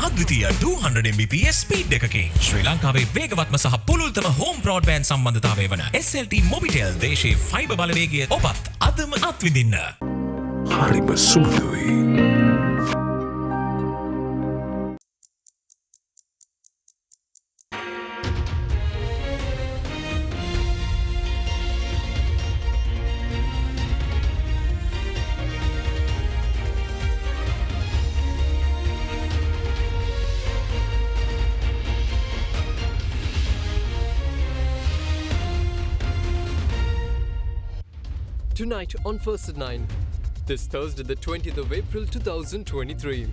අද්විතීය 200 Mbps speed එකකින් ශ්‍රී ලංකාවේ වේගවත්ම සහ පුළුල්තම හෝම් බ්‍රෝඩ්බෑන්ඩ් සම්බන්ධතාවය වන SLT Mobitel දේශීය ෆයිබර් බලවේගය ඔබත් අදම අත්විඳින්න. හරිම සුදුයි. Tonight on First at 9, this Thursday the 20th of April 2023.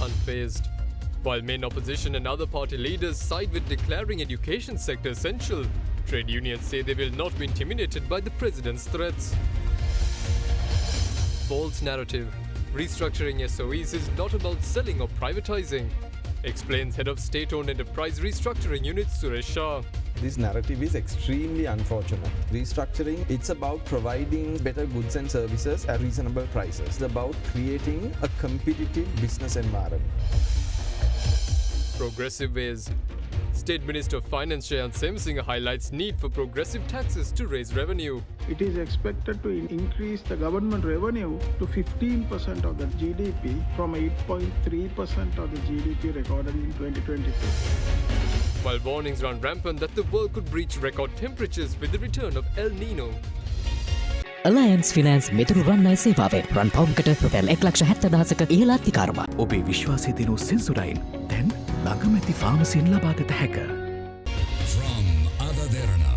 Unfazed. While main opposition and other party leaders side with declaring education sector essential, trade unions say they will not be intimidated by the president's threats. False narrative. Restructuring SOEs is not about selling or privatizing, explains head of state-owned enterprise restructuring unit Suresh Shah. This narrative is extremely unfortunate. Restructuring, it's about providing better goods and services at reasonable prices. It's about creating a competitive business environment. Progressive ways. State Minister of Finance Jayant Semsingha highlights need for progressive taxes to raise revenue. It is expected to increase the government revenue to 15% of the GDP from 8.3% of the GDP recorded in 2022. While warnings run rampant that the world could reach record temperatures with the return of El Nino. Alliance Finance මෙතුරු රන්නයි සේවාවෙන් රන් පවුම්කට රුපියල් 1,70,000ක ඉහළ අධිකාරම. ඔබේ විශ්වාසය දෙනු සෙන්සුරයින් දැන් ළඟමැති ෆාමසියෙන් ලබාගත හැක. From AdaDerana,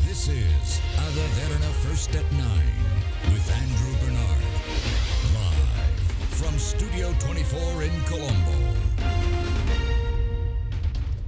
this is AdaDerana First at 9 with Andrew Bernard. Live from Studio 24 in Colombo.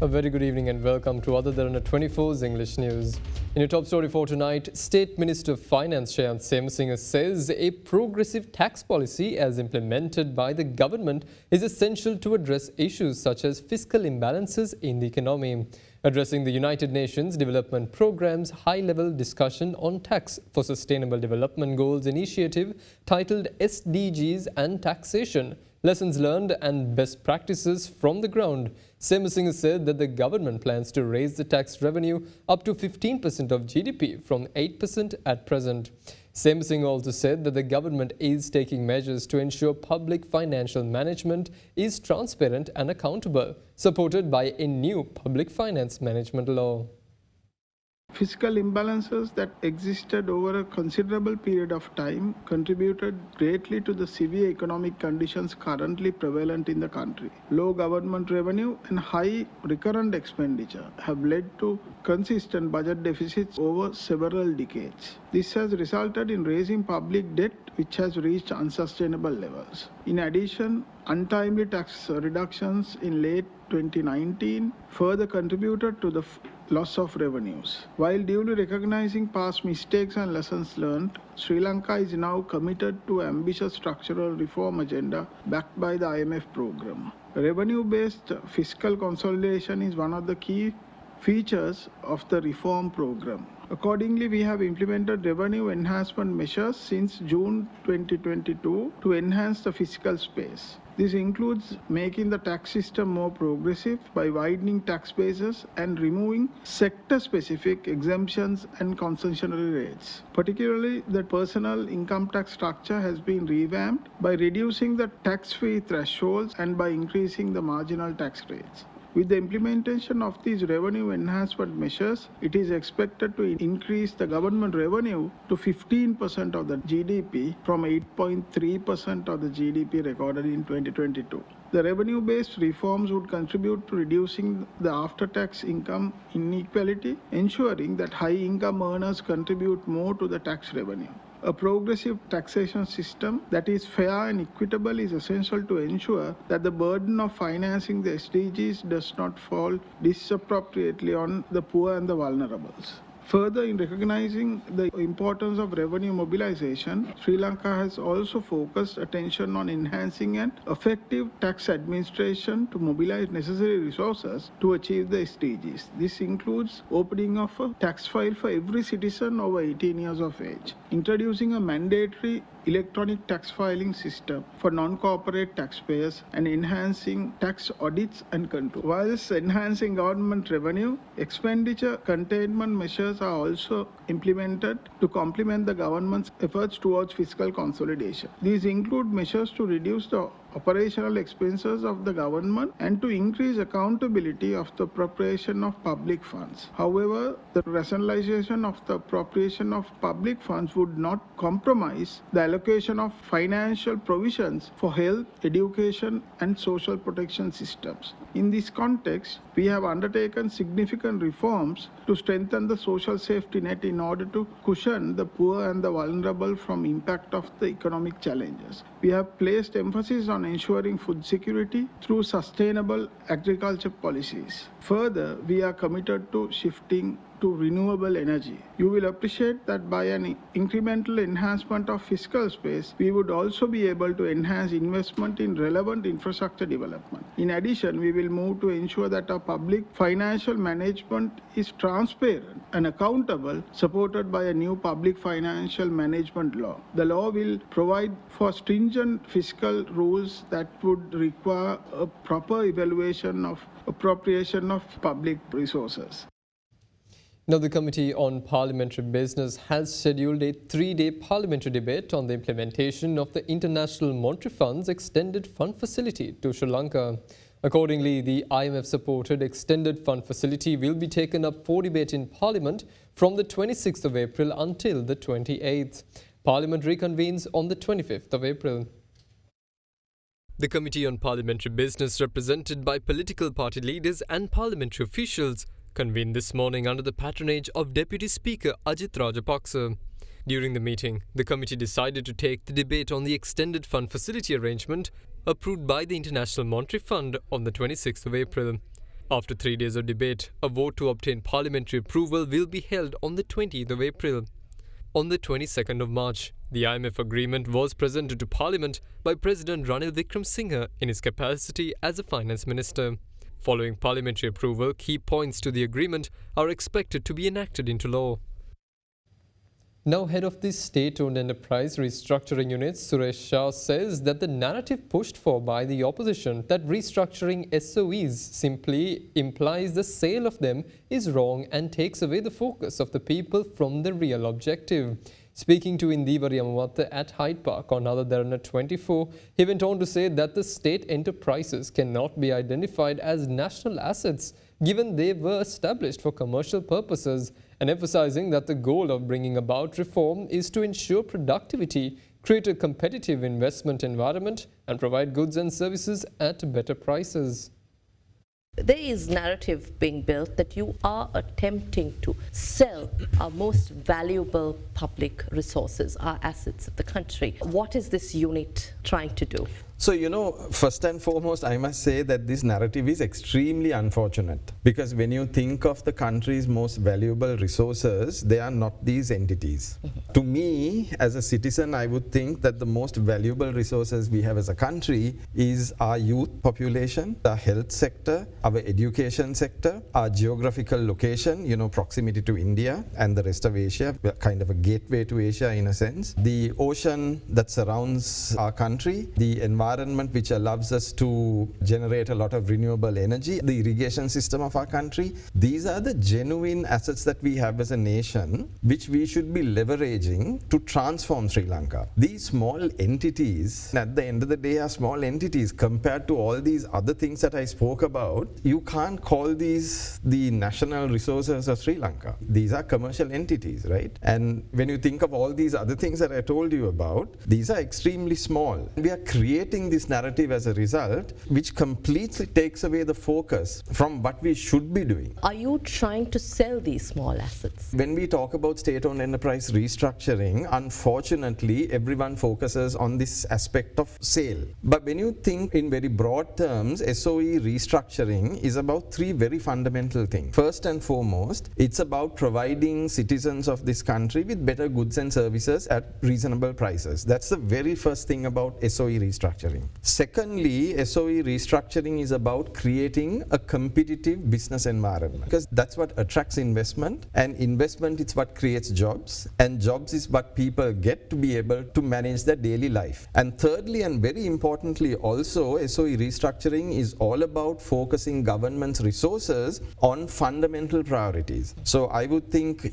A very good evening and welcome to AdaDerana 24's English News. In your top story for tonight, State Minister of Finance Jayant Semsingha says a progressive tax policy as implemented by the government is essential to address issues such as fiscal imbalances in the economy. Addressing the United Nations Development Programme's high-level discussion on tax for Sustainable Development Goals initiative titled SDGs and Taxation, Lessons Learned and Best Practices from the Ground, Semsingha said that the government plans to raise the tax revenue up to 15% of GDP from 8% at present. Semsingha also said that the government is taking measures to ensure public financial management is transparent and accountable, supported by a new public finance management law. Fiscal imbalances that existed over a considerable period of time contributed greatly to the severe economic conditions currently prevalent in the country. Low government revenue and high recurrent expenditure have led to consistent budget deficits over several decades. This has resulted in raising public debt, which has reached unsustainable levels. In addition, untimely tax reductions in late 2019 further contributed to the loss of revenues. While duly recognizing past mistakes and lessons learned, Sri Lanka is now committed to an ambitious structural reform agenda backed by the IMF program. Revenue-based fiscal consolidation is one of the key features of the reform program. Accordingly, we have implemented revenue enhancement measures since June 2022 to enhance the fiscal space. This includes making the tax system more progressive by widening tax bases and removing sector-specific exemptions and concessionary rates. Particularly, the personal income tax structure has been revamped by reducing the tax-free thresholds and by increasing the marginal tax rates. With the implementation of these revenue enhancement measures, it is expected to increase the government revenue to 15% of the GDP from 8.3% of the GDP recorded in 2022. The revenue-based reforms would contribute to reducing the after-tax income inequality, ensuring that high-income earners contribute more to the tax revenue. A progressive taxation system that is fair and equitable is essential to ensure that the burden of financing the SDGs does not fall disproportionately on the poor and the vulnerables. Further, in recognizing the importance of revenue mobilization, Sri Lanka has also focused attention on enhancing an effective tax administration to mobilize necessary resources to achieve the SDGs. This includes opening of a tax file for every citizen over 18 years of age, introducing a mandatory electronic tax filing system for non-corporate taxpayers and enhancing tax audits and control. Whilst enhancing government revenue, expenditure containment measures are also implemented to complement the government's efforts towards fiscal consolidation. These include measures to reduce the operational expenses of the government and to increase accountability of the appropriation of public funds. However, the rationalization of the appropriation of public funds would not compromise the allocation of financial provisions for health, education, and social protection systems. In this context, we have undertaken significant reforms to strengthen the social safety net in order to cushion the poor and the vulnerable from impact of the economic challenges. We have placed emphasis on ensuring food security through sustainable agriculture policies. Further, we are committed to shifting to renewable energy. You will appreciate that by an incremental enhancement of fiscal space, we would also be able to enhance investment in relevant infrastructure development. In addition, we will move to ensure that our public financial management is transparent and accountable, supported by a new public financial management law. The law will provide for stringent fiscal rules that would require a proper evaluation of appropriation of public resources. Now, the Committee on Parliamentary Business has scheduled a 3-day parliamentary debate on the implementation of the International Monetary Fund's Extended Fund Facility to Sri Lanka. Accordingly, the IMF-supported Extended Fund Facility will be taken up for debate in Parliament from the 26th of April until the 28th. Parliament reconvenes on the 25th of April. The Committee on Parliamentary Business, represented by political party leaders and parliamentary officials, convened this morning under the patronage of Deputy Speaker Ajit Rajapaksa. During the meeting, the committee decided to take the debate on the Extended Fund Facility arrangement approved by the International Monetary Fund on the 26th of April. After 3 days of debate, a vote to obtain parliamentary approval will be held on the 20th of April. On the 22nd of March, the IMF agreement was presented to Parliament by President Ranil Wickremesinghe in his capacity as a finance minister. Following parliamentary approval, key points to the agreement are expected to be enacted into law. Now, head of the state-owned enterprise restructuring unit, Suresh Shah, says that the narrative pushed for by the opposition that restructuring SOEs simply implies the sale of them is wrong and takes away the focus of the people from the real objective. Speaking to Indivari Amawatta at Hyde Park on AdaDerana 24, he went on to say that the state enterprises cannot be identified as national assets given they were established for commercial purposes, and emphasizing that the goal of bringing about reform is to ensure productivity, create a competitive investment environment, and provide goods and services at better prices. There is narrative being built that you are attempting to sell our most valuable public resources, our assets of the country. What is this unit trying to do? So, first and foremost, I must say that this narrative is extremely unfortunate, because when you think of the country's most valuable resources, they are not these entities. To me, as a citizen, I would think that the most valuable resources we have as a country is our youth population, our health sector, our education sector, our geographical location, proximity to India and the rest of Asia, kind of a gateway to Asia in a sense, the ocean that surrounds our country, the environment which allows us to generate a lot of renewable energy, the irrigation system of our country. These are the genuine assets that we have as a nation, which we should be leveraging to transform Sri Lanka. These small entities, at the end of the day, are small entities compared to all these other things that I spoke about. You can't call these the national resources of Sri Lanka. These are commercial entities, right? And when you think of all these other things that I told you about, these are extremely small. We are creating this narrative as a result, which completely takes away the focus from what we should be doing. Are you trying to sell these small assets? When we talk about state-owned enterprise restructuring, unfortunately, everyone focuses on this aspect of sale. But when you think in very broad terms, SOE restructuring is about three very fundamental things. First and foremost, it's about providing citizens of this country with better goods and services at reasonable prices. That's the very first thing about about SOE restructuring. Secondly, SOE restructuring is about creating a competitive business environment, because that's what attracts investment, and investment is what creates jobs, and jobs is what people get to be able to manage their daily life. And thirdly, and very importantly also, SOE restructuring is all about focusing government's resources on fundamental priorities. So I would think,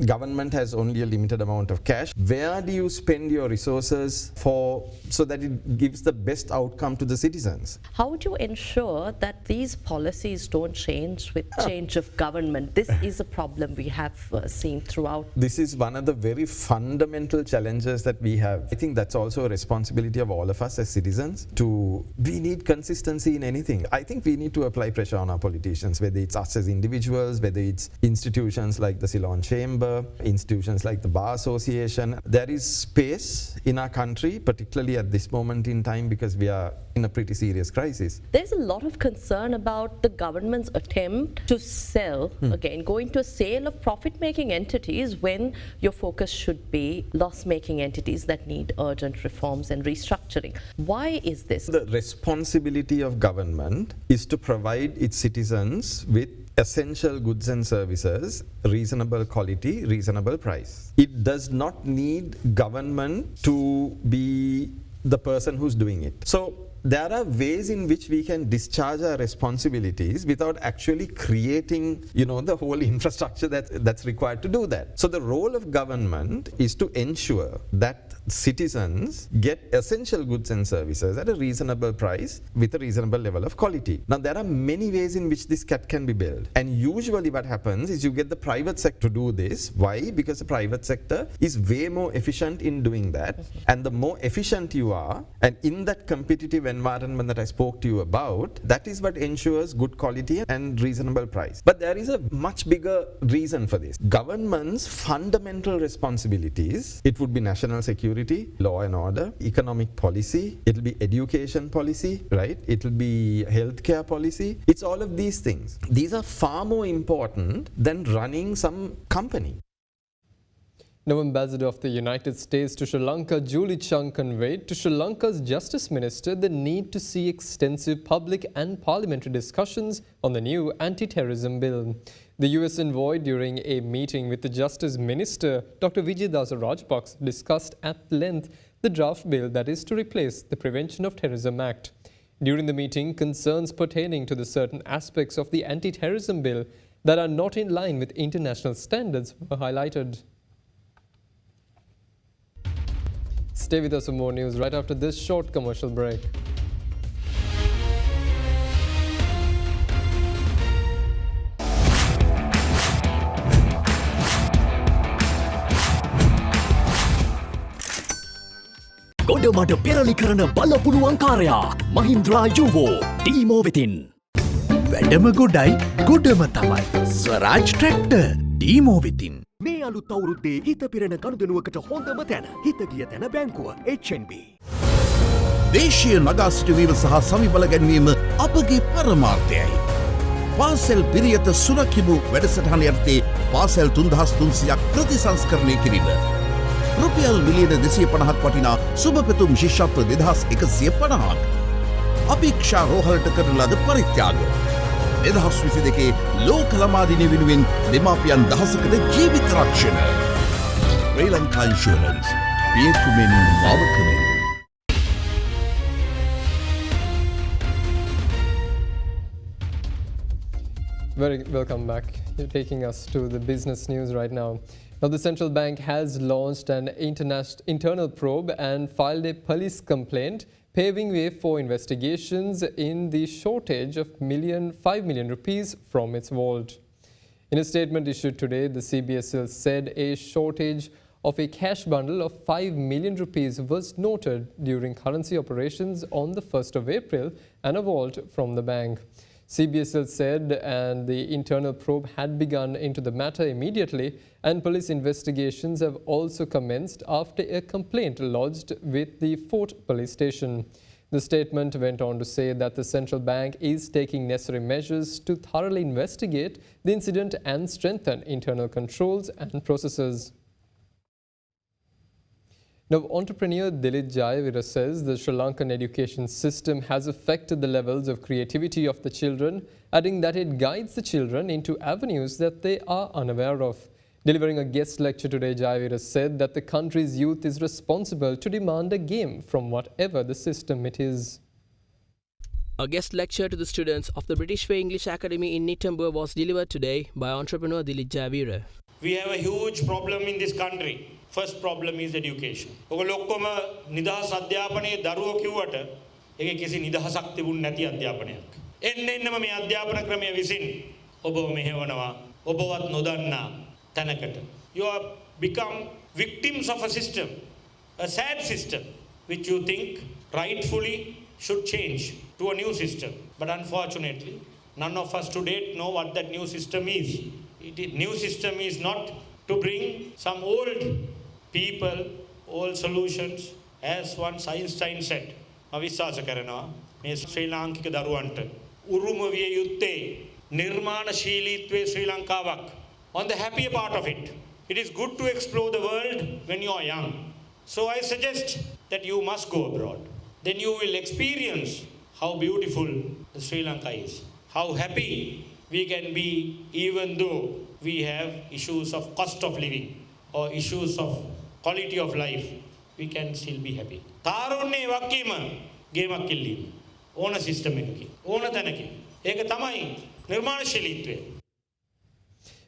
government has only a limited amount of cash. Where do you spend your resources for, so that it gives the best outcome to the citizens? How would you ensure that these policies don't change with change of government? This is a problem we have seen throughout. This is one of the very fundamental challenges that we have. I think that's also a responsibility of all of us as citizens. We need consistency in anything. I think we need to apply pressure on our politicians, whether it's us as individuals, whether it's institutions like the Ceylon Chamber, institutions like the Bar Association. There is space in our country, particularly at this moment in time, because we are in a pretty serious crisis. There's a lot of concern about the government's attempt to sell, again, going to a sale of profit-making entities when your focus should be loss-making entities that need urgent reforms and restructuring. Why is this? The responsibility of government is to provide its citizens with essential goods and services, reasonable quality, reasonable price. It does not need government to be the person who's doing it. So there are ways in which we can discharge our responsibilities without actually creating, the whole infrastructure that's required to do that. So the role of government is to ensure that citizens get essential goods and services at a reasonable price with a reasonable level of quality. Now, there are many ways in which this can be built. And usually what happens is you get the private sector to do this. Why? Because the private sector is way more efficient in doing that. And the more efficient you are, and in that competitive environment that I spoke to you about, that is what ensures good quality and reasonable price. But there is a much bigger reason for this. Government's fundamental responsibilities, it would be national security, law and order, economic policy, it'll be education policy, right? It'll be healthcare policy. It's all of these things. These are far more important than running some company. Now, Ambassador of the United States to Sri Lanka, Julie Chung, conveyed to Sri Lanka's Justice Minister the need to see extensive public and parliamentary discussions on the new anti-terrorism bill. The US envoy, during a meeting with the Justice Minister, Dr. Vijayadasa Rajapaksa, discussed at length the draft bill that is to replace the Prevention of Terrorism Act. During the meeting, concerns pertaining to the certain aspects of the anti-terrorism bill that are not in line with international standards were highlighted. Stay with us for more news right after this short commercial break. ගොඩමඩ පෙරලි කරන බලපුළුවන් කාරයා මහින්ද්‍රා යුවෝ ටීමෝ වෙතින්. වැඩම ගොඩයි ගොඩම තමයි ස්වරාජ් tractor ටීමෝ වෙතින්. මේ අලුත් අවුරුද්දේ හිත පිරෙන ගනුදෙනුවකට හොඳම තැන හිත ගිය තැන බැංකුව HNB. දේශීය නගා සිටුවීම සහ සමිබල ගැන්වීම අපගේ පරමාර්ථයයි. පාසල් පිරියත සුරකිමු වැඩසටහන යටතේ පාසල් 3300ක් ප්‍රතිසංස්කරණය කිරීම. රුපියල් මිලියන 250ක් වටිනා සුබපැතුම් ශිෂ්‍යත්ව 2150ක්. අපේක්ෂා රෝහලට කරන ලද පරිත්‍යාග. 2022 ලෝක ළමා දිනය වෙනුවෙන් දෙමාපියන් දහසකට ජීවිත රක්ෂණ. ශ්‍රී ලංකා ඉන්ෂුරන්ස්. පියකුමෙන් මවකමෙන්. Welcome back. You're taking us to the business news right now. Now, the central bank has launched an internal probe and filed a police complaint, paving way for investigations in the shortage of 5 million rupees from its vault. In a statement issued today, the CBSL said a shortage of a cash bundle of 5 million rupees was noted during currency operations on the 1st of April and a vault from the bank. CBSL said, and the internal probe had begun into the matter immediately, and police investigations have also commenced after a complaint lodged with the Fort Police Station. The statement went on to say that the central bank is taking necessary measures to thoroughly investigate the incident and strengthen internal controls and processes. Now, Now, entrepreneur Dilip Jayavira says the Sri Lankan education system has affected the levels of creativity of the children, adding that it guides the children into avenues that they are unaware of. Delivering a guest lecture today, Jayavira said that the country's youth is responsible to demand a game from whatever the system it is. A guest lecture to the students of the British Way English Academy in Nittamburg was delivered today by entrepreneur Dilip Jayavira. We have a huge problem in this country. First problem is education. ඔගොල්ලෝ ඔක්කොම නිදහස් අධ්‍යාපනයේ දරුවෝ කිව්වට ඒකේ කිසි නිදහසක් තිබුණ නැති අධ්‍යාපනයක්. එන්නෙන්නම මේ අධ්‍යාපන ක්‍රමය විසින් ඔබව මෙහෙවනවා ඔබවත් නොදන්නා තැනකට. You have become victims of a system, a sad system, which you think rightfully should change to a new system. But unfortunately, none of us to date know what that new system is. New system is not to bring some old people, old solutions, as once Einstein said. අවිශ්වාස කරනවා මේ ශ්‍රී ලාංකික දරුවන්ට උරුම විය යුත්තේ නිර්මාණශීලීත්වයේ ශ්‍රී ලංකාවක්. On the happier part of it, it is good to explore the world when you are young. So I suggest that you must go abroad. Then you will experience how beautiful the Sri Lanka is, how happy we can be even though we have issues of cost of living or issues of quality of life. We can still be happy. තාරුණ්‍ය වක්කීම ගේමක් කිල්ලීම ඕන system එකකින් ඕන තැනකින් ඒක තමයි නිර්මාණශීලීත්වය.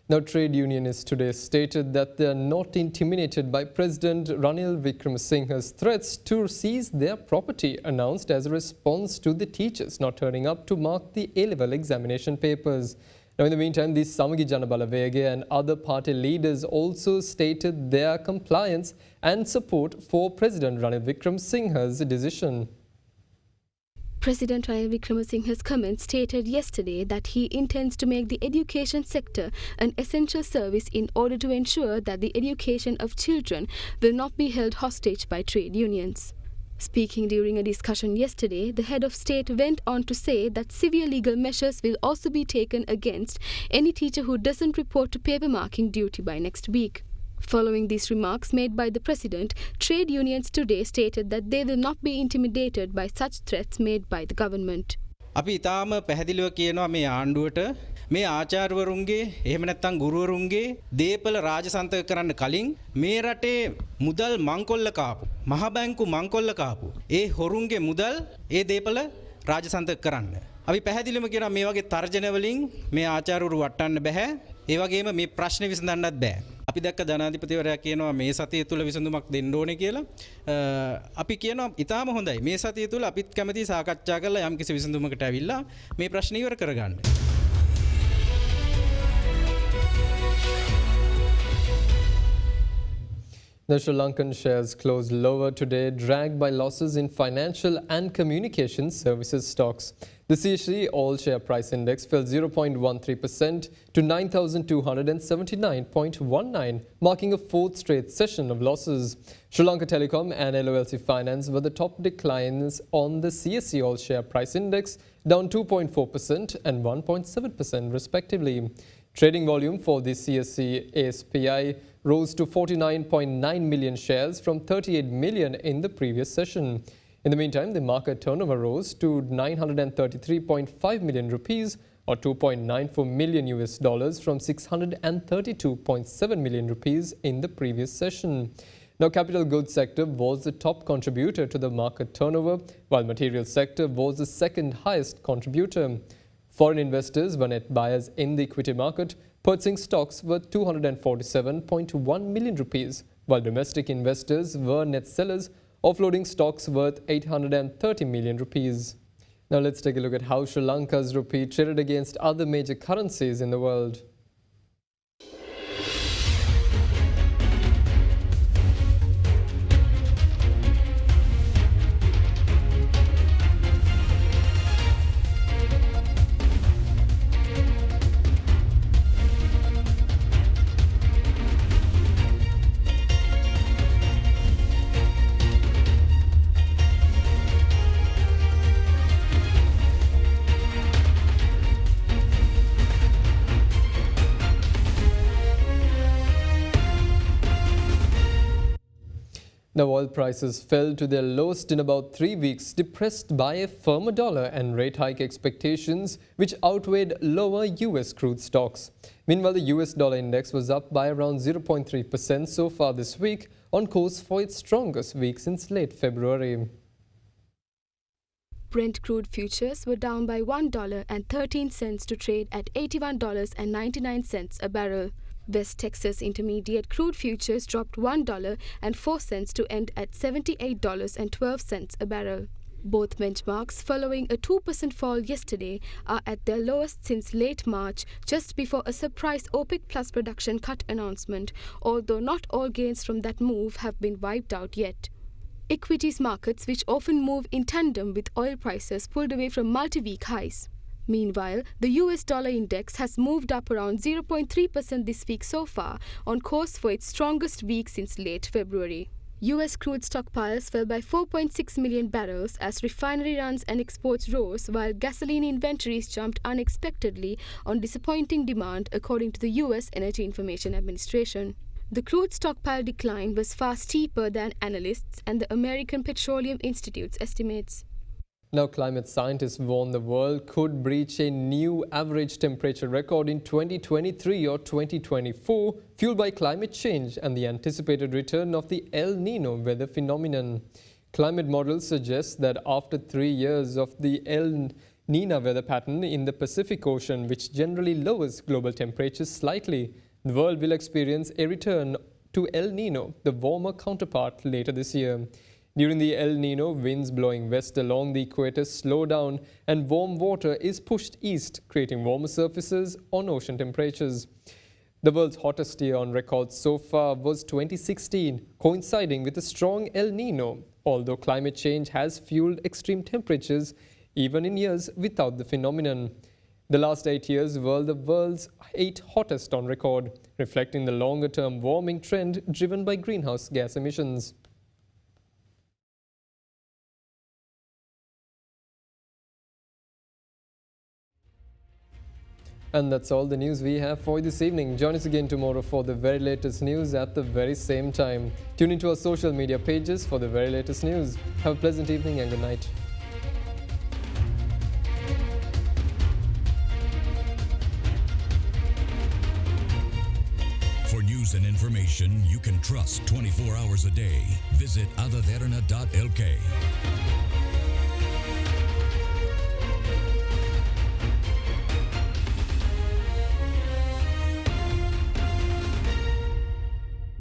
Now, trade unionists today stated that they are not intimidated by President Ranil Wickremesinghe's threats to seize their property, announced as a response to the teachers not turning up to mark the A-level examination papers. Now, in the meantime, the Samagi Janabalawege and other party leaders also stated their compliance and support for President Ranil Wickremesinghe's decision. President Ranil Wickremesinghe's comments stated yesterday that he intends to make the education sector an essential service in order to ensure that the education of children will not be held hostage by trade unions. Speaking during a discussion yesterday, the head of state went on to say that severe legal measures will also be taken against any teacher who doesn't report to paper marking duty by next week. Following these remarks made by the president, trade unions today stated that they will not be intimidated by such threats made by the government. අපි ඊටාම පැහැදිලිව කියනවා මේ ආණ්ඩුවට මේ ආචාර්යවරුන්ගේ එහෙම නැත්නම් ගුරුවරුන්ගේ දේපල රාජසන්තක කරන්න කලින් මේ රටේ මුදල් මංකොල්ල කාපු මහ බැංකු මංකොල්ල කාපු ඒ හොරුන්ගේ මුදල් ඒ දේපල රාජසන්තක කරන්න. අපි පැහැදිලිවම කියනවා මේ වගේ තර්ජන වලින් මේ ආචාර්යවරු වටන්න බෑ. ඒ වගේම මේ ප්‍රශ්නේ විසඳන්නත් බෑ. අපි දැක්ක ජනාධිපතිවරයා කියනවා මේ සතිය තුල විසඳුමක් දෙන්න ඕනේ කියලා. අපි කියනවා ඊටාම හොඳයි. මේ සතිය තුල අපිත් කැමති සාකච්ඡා කරලා යම් කිසි විසඳුමකට ඇවිල්ලා මේ ප්‍රශ්නේ ඉවර කරගන්න. The Sri Lankan shares closed lower today, dragged by losses in financial and communication services stocks. The CSE All-Share Price Index fell 0.13% to 9,279.19, marking a fourth straight session of losses. Sri Lanka Telecom and LOLC Finance were the top declines on the CSE All-Share Price Index, down 2.4% and 1.7% respectively. Trading volume for the CSE ASPI rose to 49.9 million shares from 38 million in the previous session. In the meantime, the market turnover rose to 933.5 million rupees or $2.94 million from 632.7 million rupees in the previous session. Now, capital goods sector was the top contributor to the market turnover, while material sector was the second highest contributor. Foreign investors were net buyers in the equity market, purchasing stocks worth 247.1 million rupees, while domestic investors were net sellers, offloading stocks worth 830 million rupees. Now let's take a look at how Sri Lanka's rupee traded against other major currencies in the world. Now, oil prices fell to their lowest in about 3 weeks, depressed by a firmer dollar and rate hike expectations, which outweighed lower US crude stocks. Meanwhile, the US dollar index was up by around 0.3% so far this week, on course for its strongest week since late February. Brent crude futures were down by $1.13 to trade at $81.99 a barrel. West Texas Intermediate crude futures dropped $1.04 to end at $78.12 a barrel. Both benchmarks, following a 2% fall yesterday, are at their lowest since late March, just before a surprise OPEC Plus production cut announcement, although not all gains from that move have been wiped out yet. Equities markets, which often move in tandem with oil prices, pulled away from multi-week highs. Meanwhile, the US dollar index has moved up around 0.3% this week so far, on course for its strongest week since late February. US crude stockpiles fell by 4.6 million barrels as refinery runs and exports rose, while gasoline inventories jumped unexpectedly on disappointing demand, according to the US Energy Information Administration. The crude stockpile decline was far steeper than analysts and the American Petroleum Institute's estimates. Now, climate scientists warn the world could breach a new average temperature record in 2023 or 2024, fueled by climate change and the anticipated return of the El Nino weather phenomenon. Climate models suggest that after 3 years of the El Nino weather pattern in the Pacific Ocean, which generally lowers global temperatures slightly, the world will experience a return to El Nino, the warmer counterpart, later this year. During the El Nino, winds blowing west along the equator slow down and warm water is pushed east, creating warmer surfaces on ocean temperatures. The world's hottest year on record so far was 2016, coinciding with a strong El Nino, although climate change has fueled extreme temperatures even in years without the phenomenon. The last 8 years were the world's 8 hottest on record, reflecting the longer-term warming trend driven by greenhouse gas emissions. And that's all the news we have for you this evening. Join us again tomorrow for the very latest news at the very same time. Tune into our social media pages for the very latest news. Have a pleasant evening and good night. For news and information you can trust 24 hours a day, visit AdaDerana.lk.